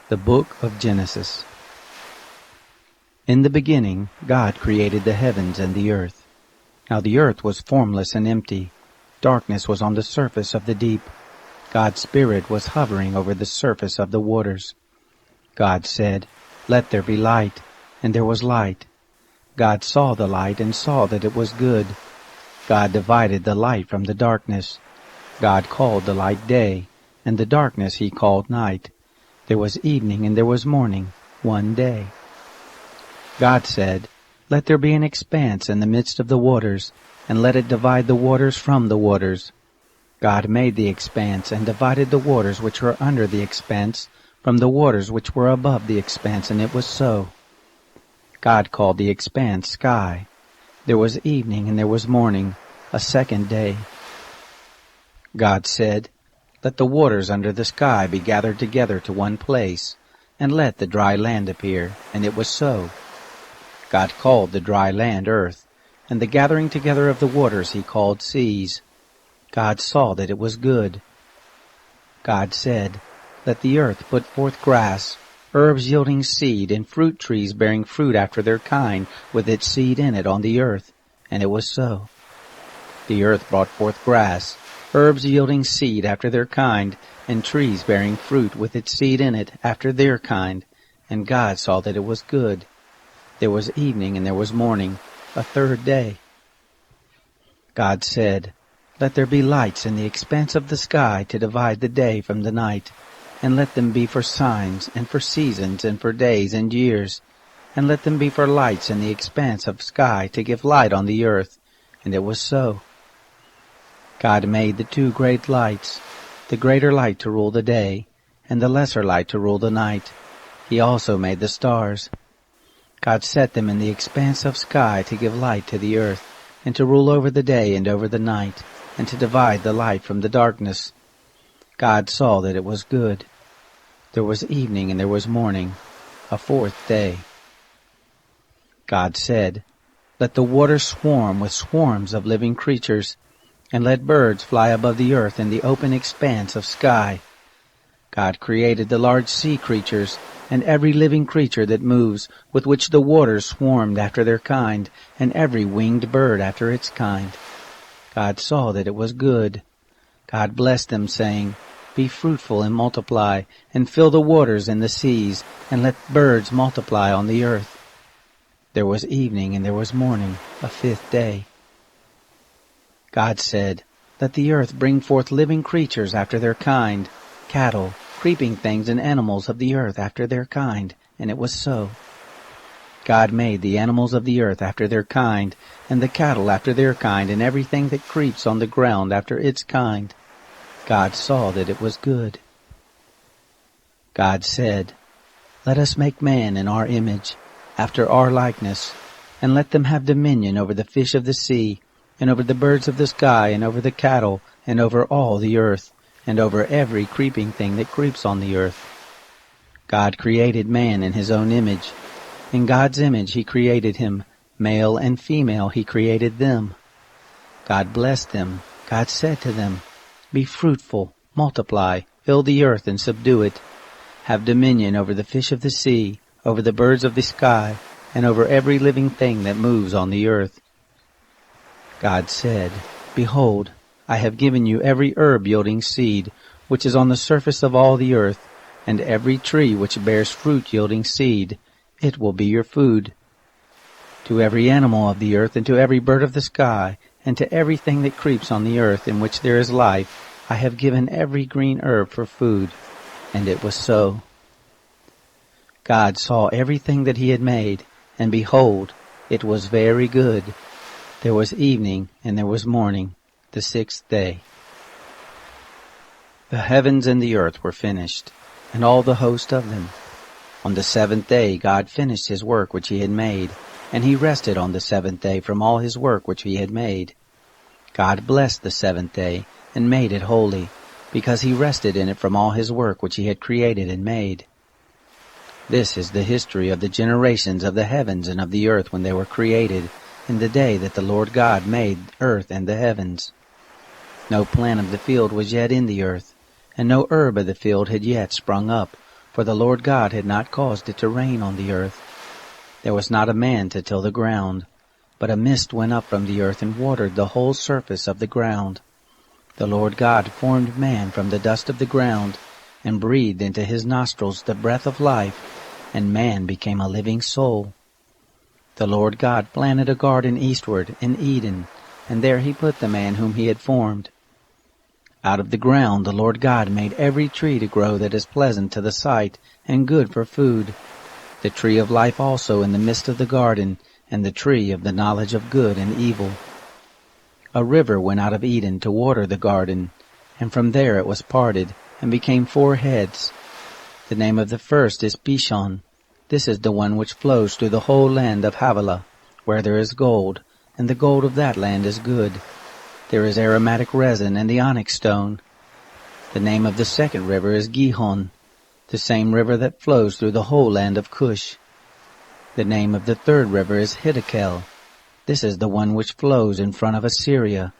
The Book of Genesis. In the beginning, God created the heavens and the earth. Now the earth was formless and empty. Darkness was on the surface of the deep. God's Spirit was hovering over the surface of the waters. God said, "Let there be light," and there was light. God saw the light and saw that it was good. God divided the light from the darkness. God called the light day, and the darkness he called night. There was evening and there was morning, one day. God said, "Let there be an expanse in the midst of the waters, and let it divide the waters from the waters." God made the expanse and divided the waters which were under the expanse from the waters which were above the expanse, and it was so. God called the expanse sky. There was evening and there was morning, a second day. God said, "Let the waters under the sky be gathered together to one place, and let the dry land appear," and it was so. God called the dry land earth, and the gathering together of the waters he called seas. God saw that it was good. God said, "Let the earth put forth grass, herbs yielding seed, and fruit trees bearing fruit after their kind, with its seed in it on the earth," and it was so. The earth brought forth grass, herbs yielding seed after their kind, and trees bearing fruit with its seed in it after their kind. And God saw that it was good. There was evening and there was morning, a third day. God said, "Let there be lights in the expanse of the sky to divide the day from the night, and let them be for signs, and for seasons, and for days and years, and let them be for lights in the expanse of sky to give light on the earth." And it was so. God made the two great lights, the greater light to rule the day, and the lesser light to rule the night. He also made the stars. God set them in the expanse of sky to give light to the earth, and to rule over the day and over the night, and to divide the light from the darkness. God saw that it was good. There was evening and there was morning, a fourth day. God said, "Let the waters swarm with swarms of living creatures, and let birds fly above the earth in the open expanse of sky." God created the large sea creatures, and every living creature that moves, with which the waters swarmed after their kind, and every winged bird after its kind. God saw that it was good. God blessed them, saying, "Be fruitful and multiply, and fill the waters and the seas, and let birds multiply on the earth." There was evening and there was morning, a fifth day. God said, "Let the earth bring forth living creatures after their kind, cattle, creeping things, and animals of the earth after their kind," and it was so. God made the animals of the earth after their kind, and the cattle after their kind, and everything that creeps on the ground after its kind. God saw that it was good. God said, "Let us make man in our image, after our likeness, and let them have dominion over the fish of the sea, and over the birds of the sky, and over the cattle, and over all the earth, and over every creeping thing that creeps on the earth." God created man in his own image. In God's image he created him, male and female he created them. God blessed them. God said to them, "Be fruitful, multiply, fill the earth and subdue it. Have dominion over the fish of the sea, over the birds of the sky, and over every living thing that moves on the earth." God said, "Behold, I have given you every herb yielding seed, which is on the surface of all the earth, and every tree which bears fruit yielding seed. It will be your food. To every animal of the earth, and to every bird of the sky, and to everything that creeps on the earth in which there is life, I have given every green herb for food." And it was so. God saw everything that he had made, and behold, it was very good. There was evening and there was morning, the sixth day. The heavens and the earth were finished, and all the host of them. On the seventh day God finished his work which he had made, and he rested on the seventh day from all his work which he had made. God blessed the seventh day, and made it holy, because he rested in it from all his work which he had created and made. This is the history of the generations of the heavens and of the earth when they were created, in the day that the Lord God made earth and the heavens. No plant of the field was yet in the earth, and no herb of the field had yet sprung up, for the Lord God had not caused it to rain on the earth. There was not a man to till the ground, but a mist went up from the earth and watered the whole surface of the ground. The Lord God formed man from the dust of the ground, and breathed into his nostrils the breath of life, and man became a living soul. The Lord God planted a garden eastward in Eden, and there he put the man whom he had formed. Out of the ground the Lord God made every tree to grow that is pleasant to the sight and good for food, the tree of life also in the midst of the garden, and the tree of the knowledge of good and evil. A river went out of Eden to water the garden, and from there it was parted, and became 4 heads. The name of the first is Pishon. This is the one which flows through the whole land of Havilah, where there is gold, and the gold of that land is good. There is aromatic resin and the onyx stone. The name of the second river is Gihon, the same river that flows through the whole land of Cush. The name of the third river is Hiddekel. This is the one which flows in front of Assyria.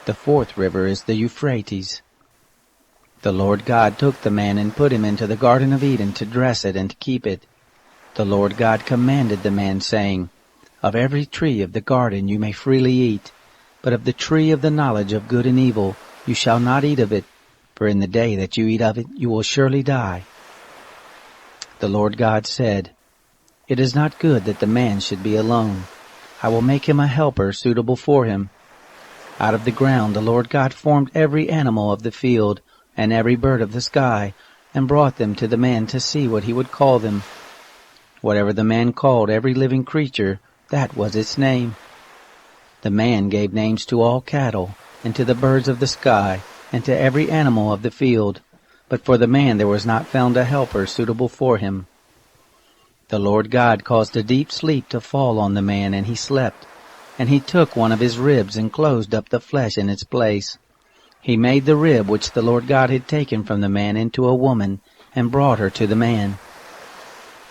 The fourth river is the Euphrates. The Lord God took the man and put him into the Garden of Eden to dress it and to keep it. The Lord God commanded the man, saying, Of every tree of the garden you may freely eat, but of the tree of the knowledge of good and evil you shall not eat of it, for in the day that you eat of it you will surely die. The Lord God said, It is not good that the man should be alone. I will make him a helper suitable for him. Out of the ground the Lord God formed every animal of the field and every bird of the sky, and brought them to the man to see what he would call them. Whatever the man called every living creature, that was its name. The man gave names to all cattle, and to the birds of the sky, and to every animal of the field. But for the man there was not found a helper suitable for him. The Lord God caused a deep sleep to fall on the man, and he slept. And he took one of his ribs and closed up the flesh in its place. He made the rib which the Lord God had taken from the man into a woman, and brought her to the man.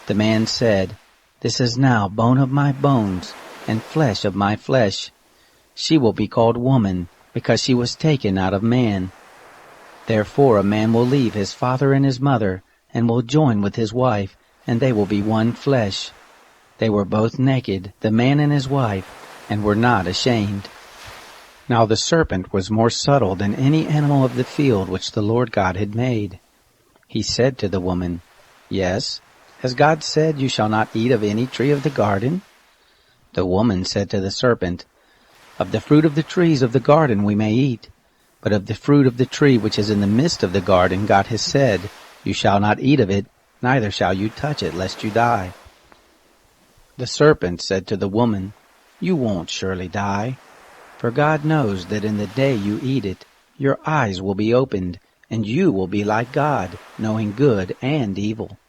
The man said, This is now bone of my bones, and flesh of my flesh. She will be called woman, because she was taken out of man. Therefore a man will leave his father and his mother, and will join with his wife, and they will be one flesh. They were both naked, the man and his wife, and were not ashamed. Now the serpent was more subtle than any animal of the field which the Lord God had made. He said to the woman, Yes, has God said, You shall not eat of any tree of the garden? The woman said to the serpent, Of the fruit of the trees of the garden we may eat, but of the fruit of the tree which is in the midst of the garden God has said, You shall not eat of it, neither shall you touch it, lest you die. The serpent said to the woman, You won't surely die, for God knows that in the day you eat it, your eyes will be opened, and you will be like God, knowing good and evil.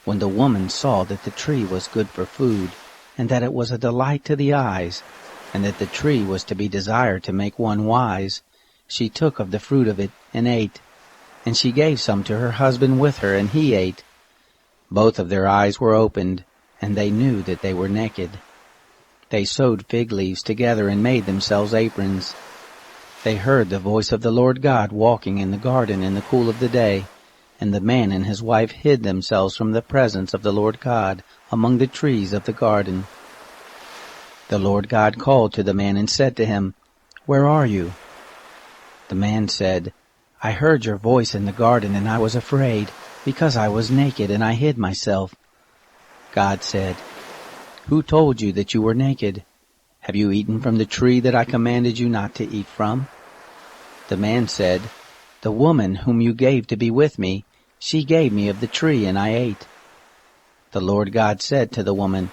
When the woman saw that the tree was good for food, and that it was a delight to the eyes, and that the tree was to be desired to make one wise, she took of the fruit of it and ate. And she gave some to her husband with her, and he ate. Both of their eyes were opened, and they knew that they were naked. They sewed fig leaves together and made themselves aprons. They heard the voice of the Lord God walking in the garden in the cool of the day, and the man and his wife hid themselves from the presence of the Lord God among the trees of the garden. The Lord God called to the man and said to him, Where are you? The man said, I heard your voice in the garden, and I was afraid, because I was naked, and I hid myself. God said, Who told you that you were naked? Have you eaten from the tree that I commanded you not to eat from? The man said, The woman whom you gave to be with me, she gave me of the tree, and I ate. The Lord God said to the woman,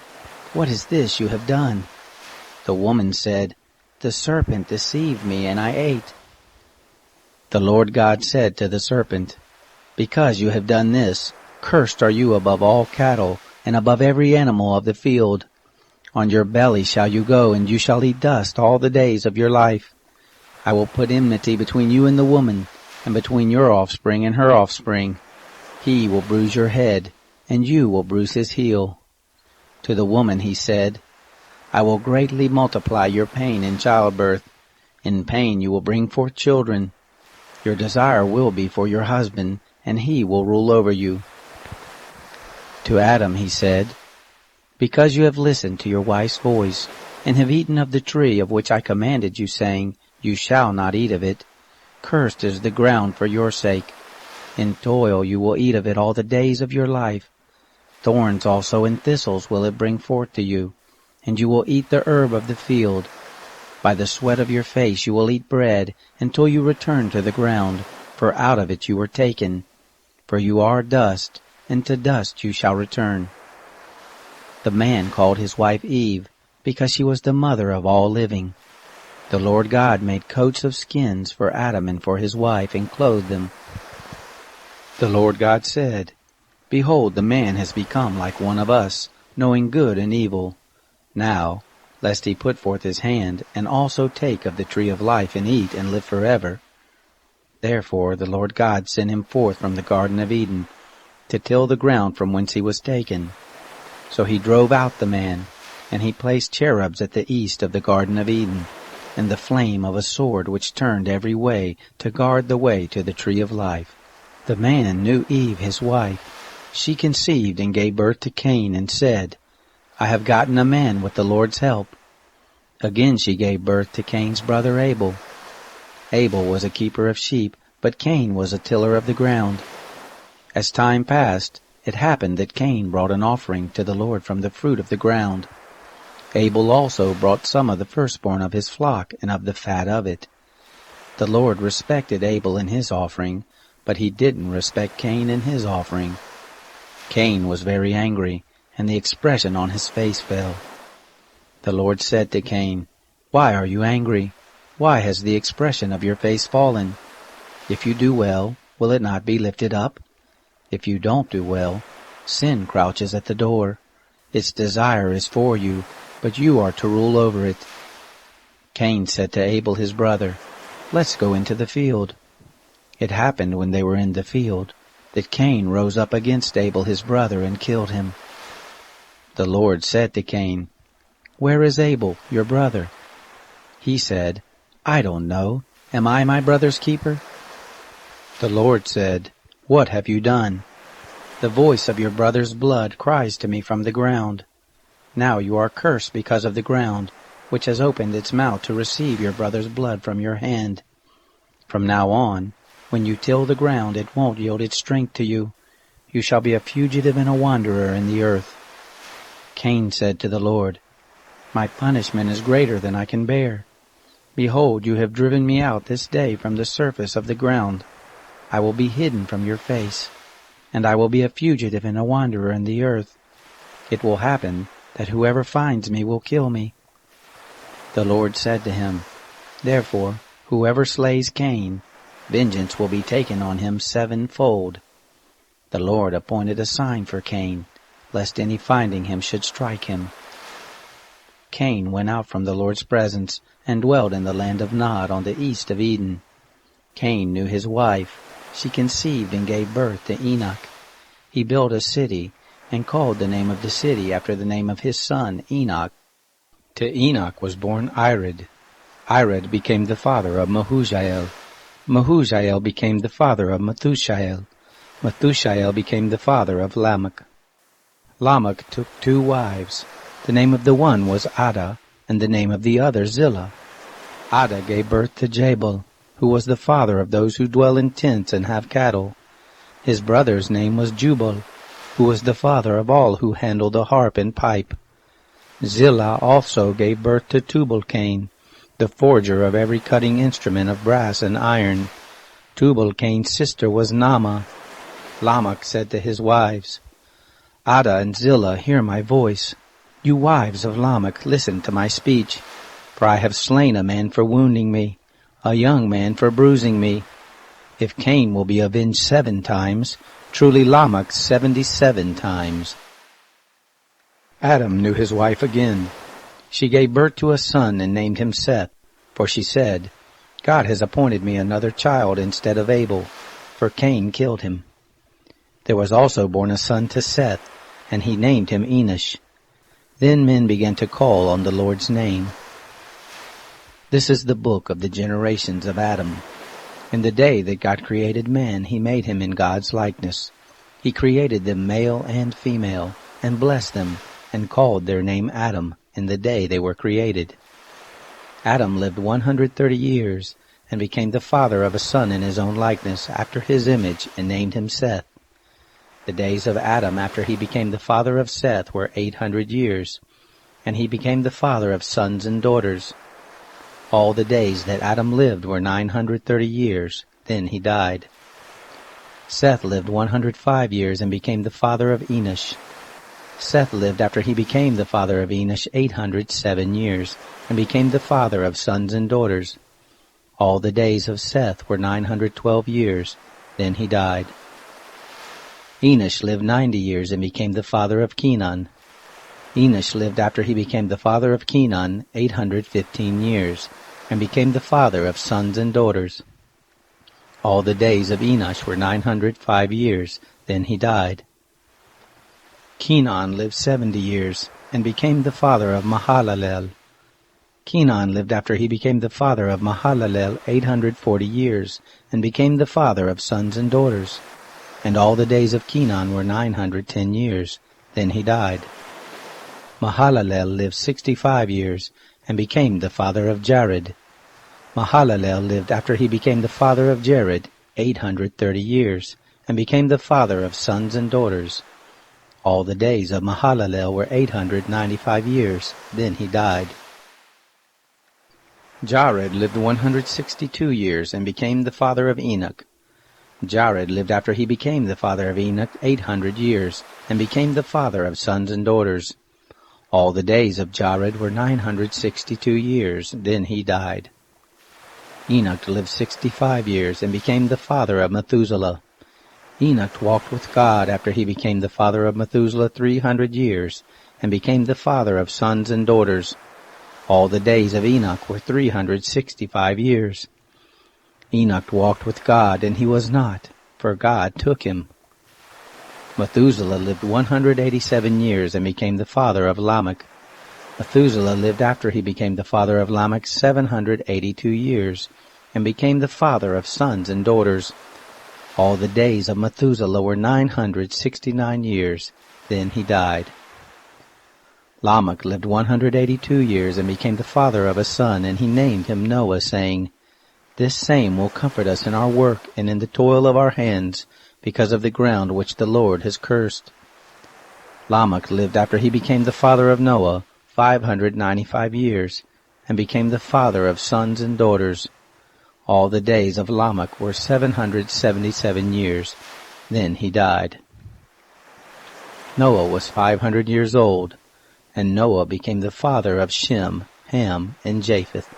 What is this you have done? The woman said, The serpent deceived me, and I ate. The Lord God said to the serpent, Because you have done this, cursed are you above all cattle, and above every animal of the field. On your belly shall you go, and you shall eat dust all the days of your life. I will put enmity between you and the woman, and between your offspring and her offspring. He will bruise your head, and you will bruise his heel. To the woman he said, I will greatly multiply your pain in childbirth. In pain you will bring forth children. Your desire will be for your husband, and he will rule over you. To Adam he said, Because you have listened to your wife's voice, and have eaten of the tree of which I commanded you, saying, You shall not eat of it, cursed is the ground for your sake. In toil you will eat of it all the days of your life. Thorns also and thistles will it bring forth to you, and you will eat the herb of the field. By the sweat of your face you will eat bread, until you return to the ground, for out of it you were taken. For you are dust, and to dust you shall return. The man called his wife Eve, because she was the mother of all living. The Lord God made coats of skins for Adam and for his wife, and clothed them. The Lord God said, Behold, the man has become like one of us, knowing good and evil. Now, lest he put forth his hand, and also take of the tree of life, and eat, and live forever. Therefore the Lord God sent him forth from the Garden of Eden, to till the ground from whence he was taken. So he drove out the man, and he placed cherubs at the east of the Garden of Eden, and the flame of a sword which turned every way, to guard the way to the tree of life. The man knew Eve his wife. She conceived and gave birth to Cain, and said, I have gotten a man with the Lord's help. Again she gave birth to Cain's brother Abel. Abel was a keeper of sheep, but Cain was a tiller of the ground. As time passed, it happened that Cain brought an offering to the Lord from the fruit of the ground. Abel also brought some of the firstborn of his flock and of the fat of it. The Lord respected Abel and his offering, but he didn't respect Cain and his offering. Cain was very angry, and the expression on his face fell. The Lord said to Cain, Why are you angry? Why has the expression of your face fallen? If you do well, will it not be lifted up? If you don't do well, sin crouches at the door. Its desire is for you, but you are to rule over it. Cain said to Abel his brother, Let's go into the field. It happened when they were in the field, that Cain rose up against Abel his brother and killed him. The Lord said to Cain, Where is Abel, your brother? He said, I don't know. Am I my brother's keeper? The Lord said, What have you done? The voice of your brother's blood cries to me from the ground. Now you are cursed because of the ground, which has opened its mouth to receive your brother's blood from your hand. From now on, when you till the ground, it won't yield its strength to you. You shall be a fugitive and a wanderer in the earth. Cain said to the Lord, My punishment is greater than I can bear. Behold, you have driven me out this day from the surface of the ground. I will be hidden from your face, and I will be a fugitive and a wanderer in the earth. It will happen that whoever finds me will kill me. The Lord said to him, Therefore, whoever slays Cain, vengeance will be taken on him sevenfold. The Lord appointed a sign for Cain, lest any finding him should strike him. Cain went out from the Lord's presence, and dwelt in the land of Nod on the east of Eden. Cain knew his wife. She conceived and gave birth to Enoch. He built a city, and called the name of the city after the name of his son Enoch. To Enoch was born Irad. Irad became the father of Mehujael. Mehujael became the father of Methushael. Methushael became the father of Lamech. Lamech took 2 wives. The name of the one was Ada, and the name of the other Zillah. Ada gave birth to Jabal, who was the father of those who dwell in tents and have cattle. His brother's name was Jubal, who was the father of all who handle the harp and pipe. Zillah also gave birth to Tubal-Cain, the forger of every cutting instrument of brass and iron. Tubal-Cain's sister was Naamah. Lamech said to his wives, Ada and Zillah, hear my voice. You wives of Lamech, listen to my speech. For I have slain a man for wounding me, a young man for bruising me. If Cain will be avenged 7 times, truly Lamech 77 times. Adam knew his wife again. She gave birth to a son and named him Seth, for she said, God has appointed me another child instead of Abel, for Cain killed him. There was also born a son to Seth, and he named him Enosh. Then men began to call on the Lord's name. This is the book of the generations of Adam. In the day that God created man, he made him in God's likeness. He created them male and female, and blessed them, and called their name Adam in the day they were created. Adam lived 130 years, and became the father of a son in his own likeness, after his image, and named him Seth. The days of Adam after he became the father of Seth were 800 years, and he became the father of sons and daughters. All the days that Adam lived were 930 years, then he died. Seth lived 105 years and became the father of Enosh. Seth lived after he became the father of Enosh 807 years, and became the father of sons and daughters. All the days of Seth were 912 years, then he died. Enosh lived 90 years and became the father of Kenan. Enosh lived after he became the father of Kenan 815 years, and became the father of sons and daughters. All the days of Enosh were 905 years, then he died. Kenan lived 70 years, and became the father of Mahalalel. Kenan lived after he became the father of Mahalalel 840 years, and became the father of sons and daughters. And all the days of Kenan were 910 years, then he died. Mahalalel lived 65 years, and became the father of Jared. Mahalalel lived after he became the father of Jared 830 years, and became the father of sons and daughters. All the days of Mahalalel were 895 years, then he died. Jared lived 162 years, and became the father of Enoch. Jared lived after he became the father of Enoch 800 years, and became the father of sons and daughters. All the days of Jared were 962 years, then he died. Enoch lived 65 years, and became the father of Methuselah. Enoch walked with God after he became the father of Methuselah 300 years, and became the father of sons and daughters. All the days of Enoch were 365 years. Enoch walked with God, and he was not, for God took him. Methuselah lived 187 years and became the father of Lamech. Methuselah lived after he became the father of Lamech 782 years, and became the father of sons and daughters. All the days of Methuselah were 969 years, then he died. Lamech lived 182 years and became the father of a son, and he named him Noah, saying, "This same will comfort us in our work and in the toil of our hands, because of the ground which the Lord has cursed." Lamech lived after he became the father of Noah 595 years, and became the father of sons and daughters. All the days of Lamech were 777 years, then he died. Noah was 500 years old, and Noah became the father of Shem, Ham, and Japheth.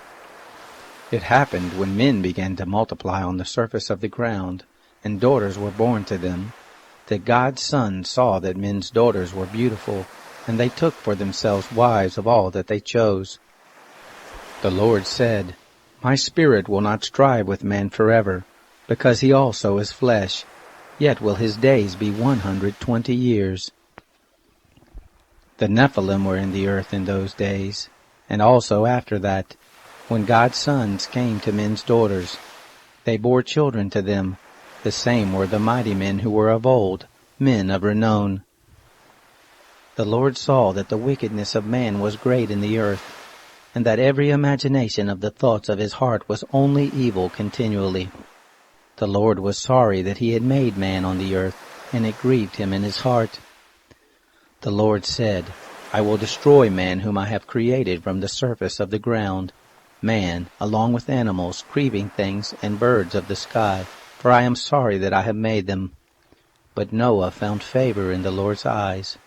It happened when men began to multiply on the surface of the ground, and daughters were born to them, that God's sons saw that men's daughters were beautiful, and they took for themselves wives of all that they chose. The Lord said, "My spirit will not strive with man forever, because he also is flesh, yet will his days be 120 years. The Nephilim were in the earth in those days, and also after that, when God's sons came to men's daughters. They bore children to them. The same were the mighty men who were of old, men of renown. The Lord saw that the wickedness of man was great in the earth, and that every imagination of the thoughts of his heart was only evil continually. The Lord was sorry that he had made man on the earth, and it grieved him in his heart. The Lord said, "I will destroy man whom I have created from the surface of the ground, man, along with animals, creeping things, and birds of the sky, for I am sorry that I have made them." But Noah found favor in the Lord's eyes.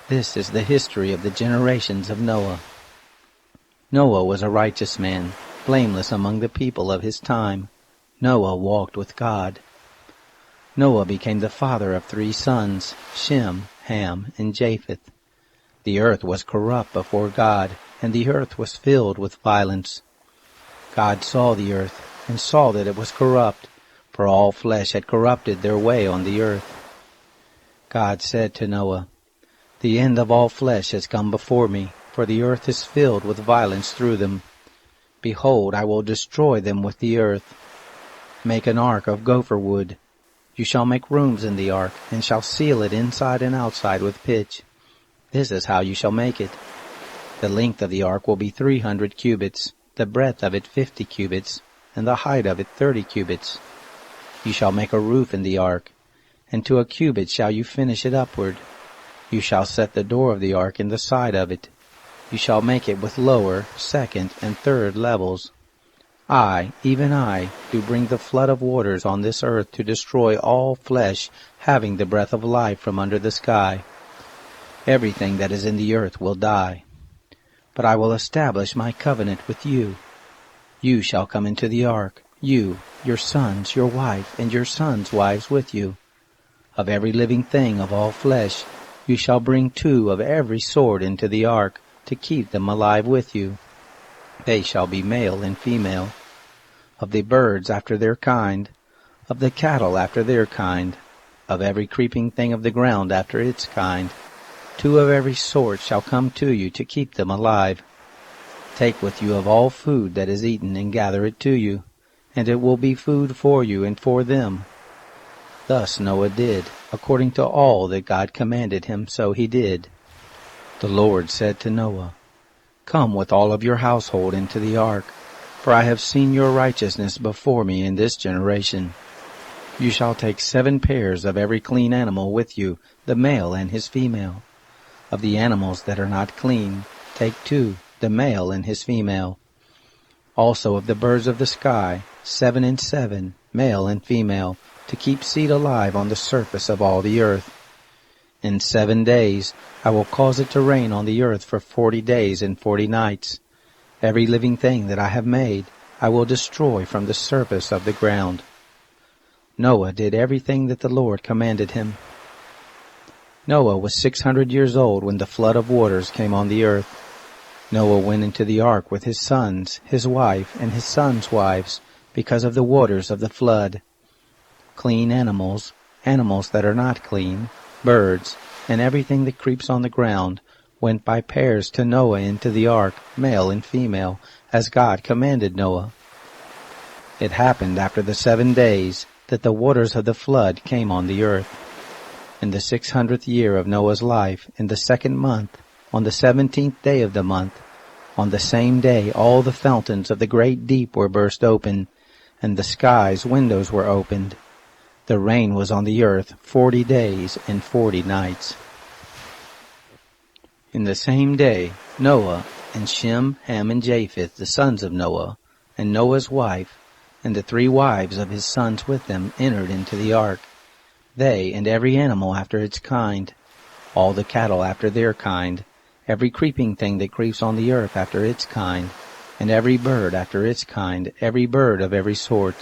This is the history of the generations of Noah. Noah was a righteous man, blameless among the people of his time. Noah walked with God. Noah became the father of 3 sons, Shem, Ham, and Japheth. The earth was corrupt before God, and the earth was filled with violence. God saw the earth, and saw that it was corrupt, for all flesh had corrupted their way on the earth. God said to Noah, "The end of all flesh has come before me, for the earth is filled with violence through them. Behold, I will destroy them with the earth. Make an ark of gopher wood. You shall make rooms in the ark, and shall seal it inside and outside with pitch. This is how you shall make it. The length of the ark will be 300 cubits, the breadth of it 50 cubits, and the height of it 30 cubits. You shall make a roof in the ark, and to a cubit shall you finish it upward. You shall set the door of the ark in the side of it. You shall make it with lower, second, and third levels. I, even I, do bring the flood of waters on this earth to destroy all flesh having the breath of life from under the sky. Everything that is in the earth will die. But I will establish my covenant with you. You shall come into the ark, you, your sons, your wife, and your sons' wives with you. Of every living thing of all flesh, you shall bring 2 of every sort into the ark, to keep them alive with you. They shall be male and female. Of the birds after their kind, of the cattle after their kind, of every creeping thing of the ground after its kind, 2 of every sort shall come to you to keep them alive. Take with you of all food that is eaten, and gather it to you, and it will be food for you and for them. Thus Noah did, according to all that God commanded him, so he did. The Lord said to Noah, Come with all of your household into the ark, for I have seen your righteousness before me in this generation. You shall take 7 pairs of every clean animal with you, the male and his female. Of the animals that are not clean, take 2, the male and his female. Also of the birds of the sky, 7 and 7, male and female, to keep seed alive on the surface of all the earth. In 7 days I will cause it to rain on the earth for 40 days and 40 nights. Every living thing that I have made I will destroy from the surface of the ground. Noah did everything that the Lord commanded him. Noah was 600 years old when the flood of waters came on the earth. Noah went into the ark with his sons, his wife, and his sons' wives, because of the waters of the flood. Clean animals, animals that are not clean, birds, and everything that creeps on the ground, went by pairs to Noah into the ark, male and female, as God commanded Noah. It happened after the 7 days that the waters of the flood came on the earth. In the 600th year of Noah's life, in the 2nd month, on the 17th day of the month, on the same day all the fountains of the great deep were burst open, and the sky's windows were opened. The rain was on the earth 40 days and 40 nights. In the same day, Noah and Shem, Ham, and Japheth, the sons of Noah, and Noah's wife, and the 3 wives of his sons with them, entered into the ark. They and every animal after its kind, all the cattle after their kind, every creeping thing that creeps on the earth after its kind, and every bird after its kind, every bird of every sort.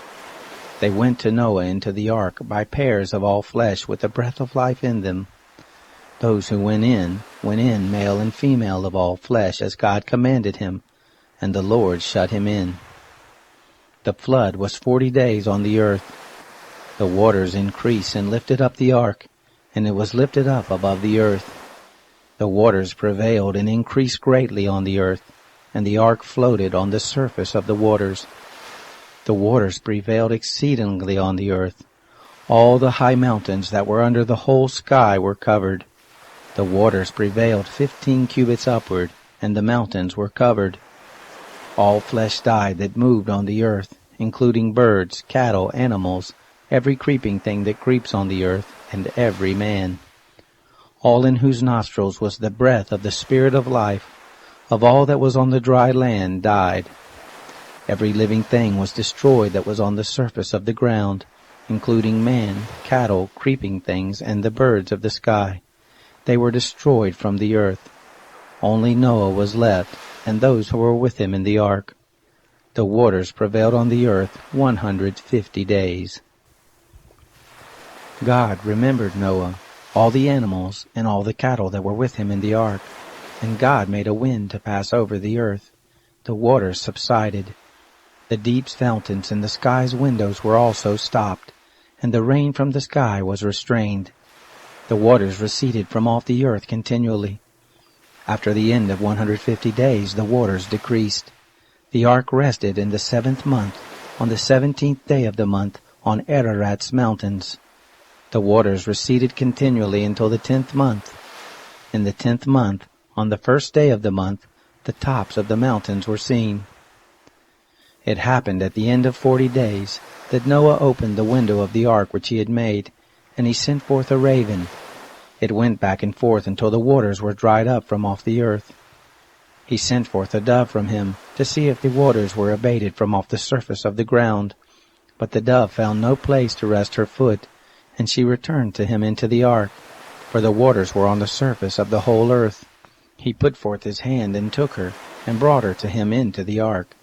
They went to Noah into the ark by pairs of all flesh with the breath of life in them. Those who went in, male and female of all flesh, as God commanded him, and the Lord shut him in. The flood was 40 days on the earth. The waters increased and lifted up the ark, and it was lifted up above the earth. The waters prevailed and increased greatly on the earth, and the ark floated on the surface of the waters. The waters prevailed exceedingly on the earth. All the high mountains that were under the whole sky were covered. The waters prevailed 15 cubits upward, and the mountains were covered. All flesh died that moved on the earth, including birds, cattle, animals, every creeping thing that creeps on the earth, and every man. All in whose nostrils was the breath of the Spirit of life, of all that was on the dry land, died. Every living thing was destroyed that was on the surface of the ground, including man, cattle, creeping things, and the birds of the sky. They were destroyed from the earth. Only Noah was left, and those who were with him in the ark. The waters prevailed on the earth 150 days. God remembered Noah, all the animals, and all the cattle that were with him in the ark. And God made a wind to pass over the earth. The waters subsided. The deep's fountains and the sky's windows were also stopped, and the rain from the sky was restrained. The waters receded from off the earth continually. After the end of 150 days, the waters decreased. The ark rested in the 7th month, on the 17th day of the month, on Ararat's mountains. The waters receded continually until the 10th month. In the 10th month, on the 1st day of the month, the tops of the mountains were seen. It happened at the end of 40 days that Noah opened the window of the ark which he had made, and he sent forth a raven. It went back and forth until the waters were dried up from off the earth. He sent forth a dove from him to see if the waters were abated from off the surface of the ground. But the dove found no place to rest her foot, and she returned to him into the ark, for the waters were on the surface of the whole earth. He put forth his hand and took her, and brought her to him into the ark.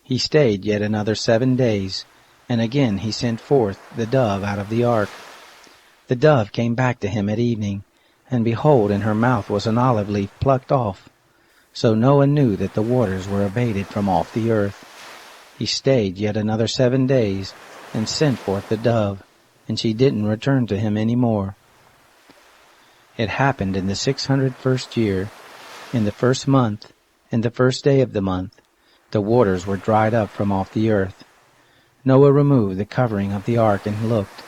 He stayed yet another 7 days, and again he sent forth the dove out of the ark. The dove came back to him at evening, and behold, in her mouth was an olive leaf plucked off. So Noah knew that the waters were abated from off the earth. He stayed yet another 7 days, and sent forth the dove, and she didn't return to him any more. It happened in the 601st year, in the 1st month, in the 1st day of the month, the waters were dried up from off the earth. Noah removed the covering of the ark and looked.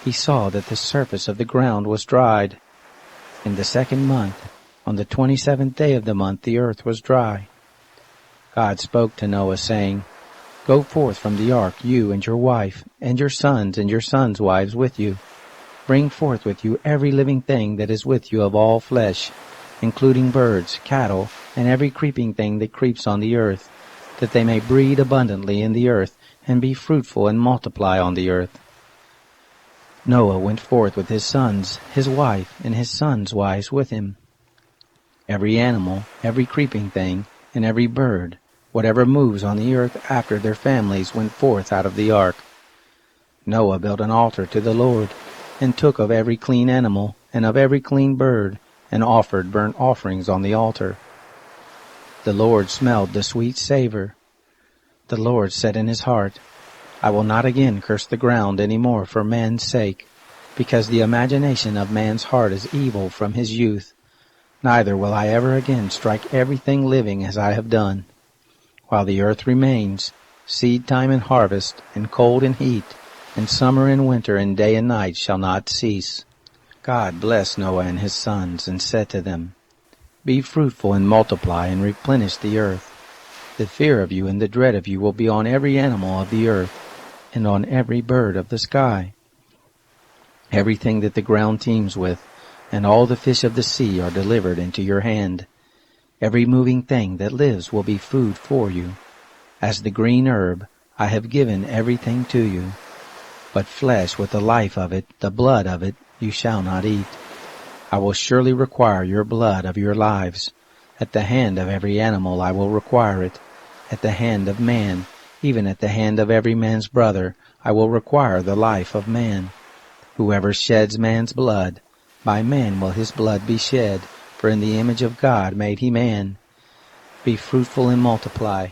He saw that the surface of the ground was dried. In the 2nd month, on the 27th day of the month, the earth was dry. God spoke to Noah, saying, Go forth from the ark, you and your wife, and your sons' wives with you. Bring forth with you every living thing that is with you of all flesh, including birds, cattle, and every creeping thing that creeps on the earth, that they may breed abundantly in the earth, and be fruitful and multiply on the earth. Noah went forth with his sons, his wife, and his sons' wives with him. Every animal, every creeping thing, and every bird, whatever moves on the earth after their families, went forth out of the ark. Noah built an altar to the Lord, and took of every clean animal, and of every clean bird, and offered burnt offerings on the altar. The Lord smelled the sweet savor. The Lord said in his heart, I will not again curse the ground any more for man's sake, because the imagination of man's heart is evil from his youth. Neither will I ever again strike everything living as I have done. While the earth remains, seed time and harvest, and cold and heat, and summer and winter, and day and night shall not cease. God blessed Noah and his sons, and said to them, Be fruitful and multiply, and replenish the earth. The fear of you and the dread of you will be on every animal of the earth, and on every bird of the sky. Everything that the ground teems with, and all the fish of the sea are delivered into your hand. Every moving thing that lives will be food for you. As the green herb, I have given everything to you. But flesh with the life of it, the blood of it, you shall not eat. I will surely require your blood of your lives. At the hand of every animal I will require it. At the hand of man, even at the hand of every man's brother, I will require the life of man. Whoever sheds man's blood, by man will his blood be shed, for in the image of God made he man. Be fruitful and multiply.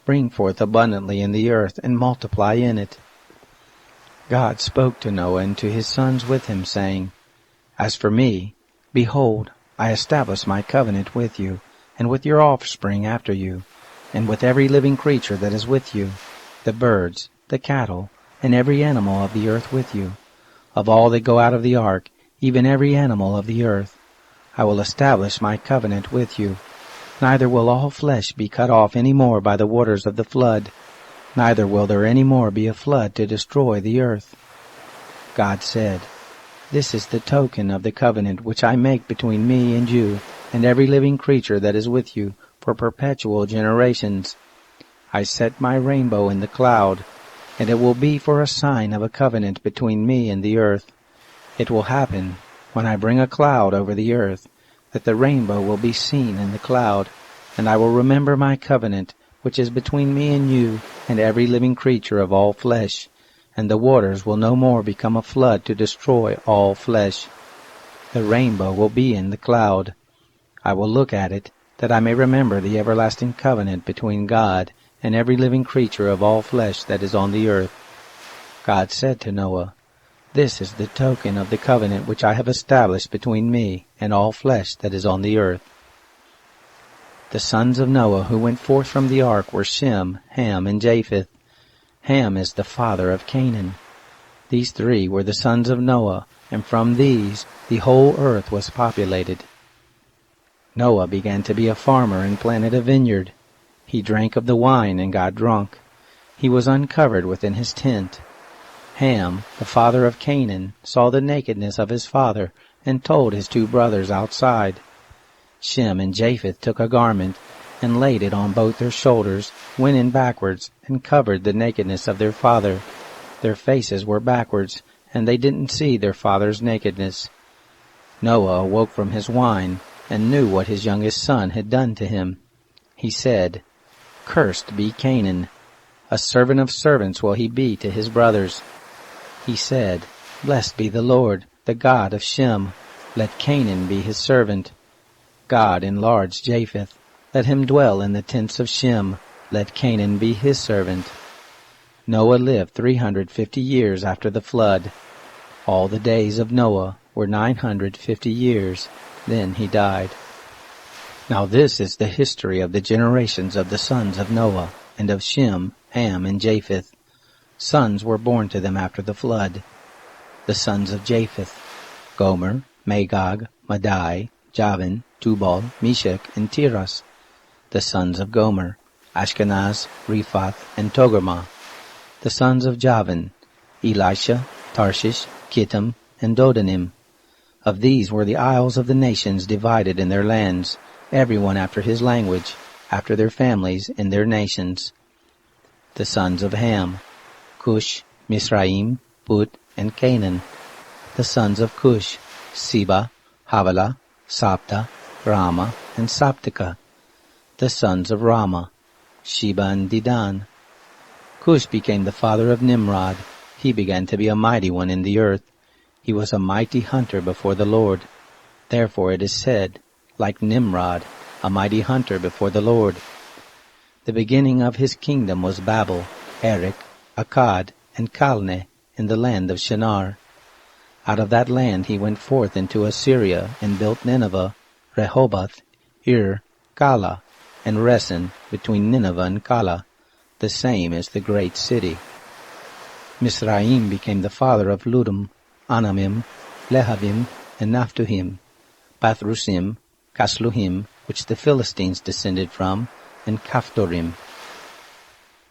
Bring forth abundantly in the earth, and multiply in it. God spoke to Noah and to his sons with him, saying, As for me, behold, I establish my covenant with you, and with your offspring after you, and with every living creature that is with you, the birds, the cattle, and every animal of the earth with you. Of all that go out of the ark, even every animal of the earth, I will establish my covenant with you. Neither will all flesh be cut off any more by the waters of the flood, neither will there any more be a flood to destroy the earth. God said, This is the token of the covenant which I make between me and you, and every living creature that is with you, for perpetual generations. I set my rainbow in the cloud, and it will be for a sign of a covenant between me and the earth. It will happen, when I bring a cloud over the earth, that the rainbow will be seen in the cloud, and I will remember my covenant, which is between me and you, and every living creature of all flesh, and the waters will no more become a flood to destroy all flesh. The rainbow will be in the cloud. I will look at it, that I may remember the everlasting covenant between God and every living creature of all flesh that is on the earth. God said to Noah, This is the token of the covenant which I have established between me and all flesh that is on the earth. The sons of Noah who went forth from the ark were Shem, Ham, and Japheth. Ham is the father of Canaan. These three were the sons of Noah, and from these the whole earth was populated. Noah began to be a farmer and planted a vineyard. He drank of the wine and got drunk. He was uncovered within his tent. Ham, the father of Canaan, saw the nakedness of his father and told his two brothers outside. Shem and Japheth took a garment and laid it on both their shoulders, went in backwards, and covered the nakedness of their father. Their faces were backwards, and they didn't see their father's nakedness. Noah awoke from his wine and knew what his youngest son had done to him. He said, "Cursed be Canaan. A servant of servants will he be to his brothers." He said, "Blessed be the Lord, the God of Shem. Let Canaan be his servant." God enlarged Japheth. Let him dwell in the tents of Shem. Let Canaan be his servant. Noah lived 350 years after the flood. All the days of Noah were 950 years. Then he died. Now this is the history of the generations of the sons of Noah, and of Shem, Ham, and Japheth. Sons were born to them after the flood. The sons of Japheth: Gomer, Magog, Madai, Javan, Tubal, Meshech, and Tiras. The sons of Gomer: Ashkenaz, Riphath, and Togarmah. The sons of Javan: Elisha, Tarshish, Kittim, and Dodanim. Of these were the isles of the nations divided in their lands, every one after his language, after their families in their nations. The sons of Ham: Cush, Mizraim, Put, and Canaan. The sons of Cush: Seba, Havilah, Sabta, Rama, and Sabtika. The sons of Rama: Sheba and Dedan. Cush became the father of Nimrod. He began to be a mighty one in the earth. He was a mighty hunter before the Lord. Therefore it is said, like Nimrod, a mighty hunter before the Lord. The beginning of his kingdom was Babel, Erech, Akkad, and Calneh in the land of Shinar. Out of that land he went forth into Assyria and built Nineveh, Rehoboth, Ir, Kala, and Resen between Nineveh and Kala. The same is the great city. Mizraim became the father of Ludum, Anamim, Lehavim, and Naphtuhim, Pathrusim, Casluhim, which the Philistines descended from, and Caphtorim.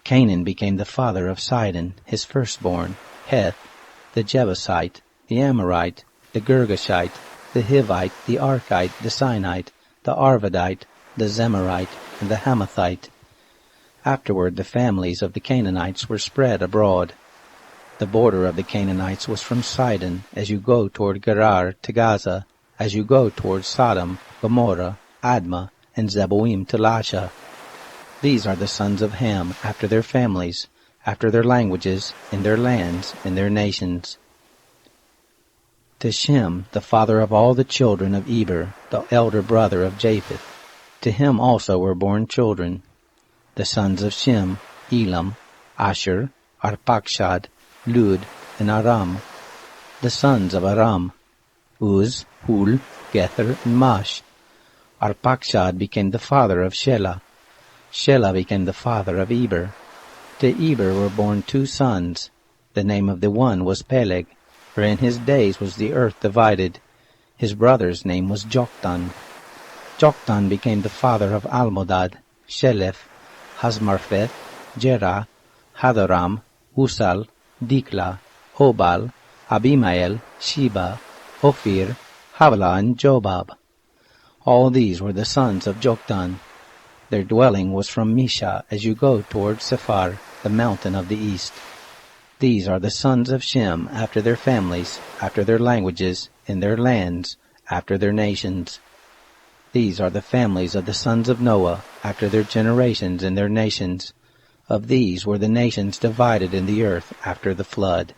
Canaan became the father of Sidon, his firstborn, Heth, the Jebusite, the Amorite, the Girgashite, the Hivite, the Archite, the Sinite, the Arvadite, the Zemarite, and the Hamathite. Afterward the families of the Canaanites were spread abroad. The border of the Canaanites was from Sidon, as you go toward Gerar to Gaza, as you go toward Sodom, Gomorrah, Admah, and Zeboim to Lasha. These are the sons of Ham, after their families, after their languages, in their lands, in their nations. To Shem, the father of all the children of Eber, the elder brother of Japheth, to him also were born children. The sons of Shem: Elam, Asher, Arpachshad, Lud, and Aram. The sons of Aram: Uz, Hul, Gether, and Mash. Arpachshad became the father of Shelah. Shelah became the father of Eber. To Eber were born two sons. The name of the one was Peleg, for in his days was the earth divided. His brother's name was Joktan. Joktan became the father of Almodad, Sheleph, Hazmarpheth, Jerah, Hadoram, Usal, Dikla, Obal, Abimael, Sheba, Ophir, Havilah, and Jobab. All these were the sons of Joktan. Their dwelling was from Misha, as you go toward Sephar, the mountain of the east. These are the sons of Shem, after their families, after their languages, in their lands, after their nations. These are the families of the sons of Noah, after their generations in their nations. Of these were the nations divided in the earth after the flood.